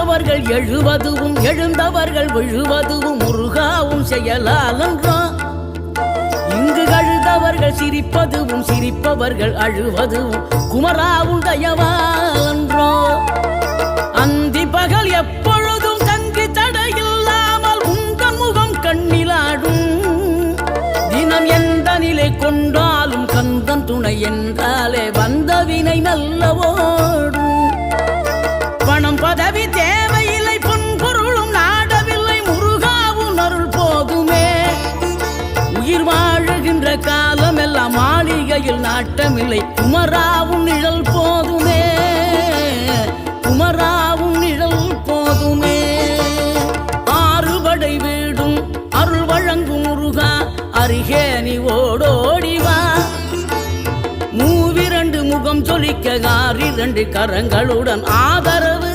விழுந்தவர்கள் எழுவதுவும் எழுந்தவர்கள் விழுவதுவும் முருகாவும் செயலாலன்றோ. இங்கு அழுதவர்கள் சிரிப்பதுவும் சிரிப்பவர்கள் அழுவதுவும் குமராவும் தயவாலன்றோ. அந்தி பகல் எப்பொழுதும் தங்கி தடையில்லாமல் உந்தன் முகம் கண்ணிலாடும். தினம் எந்த நிலை கொண்டாலும் கந்தன் துணை என்றாலே வந்த வினை நல்லவோடும். பணம் பதவி தேவையில்லை பொன்பொருளும் நாடவில்லை முருகாவும் அருள் போதுமே. உயிர் வாழுகின்ற காலம் எல்லாம் மாளிகையில் நாட்டமில்லை குமராவும் நிழல் போதுமே. குமராவும் நிழல் போதுமே. ஆறுபடை வீடும் அருள் வழங்கும் முருகா அருகே நீ ஓடோடிவா. மூவிரண்டு முகம் சொலிக்க 6 கரங்களுடன் ஆதரவு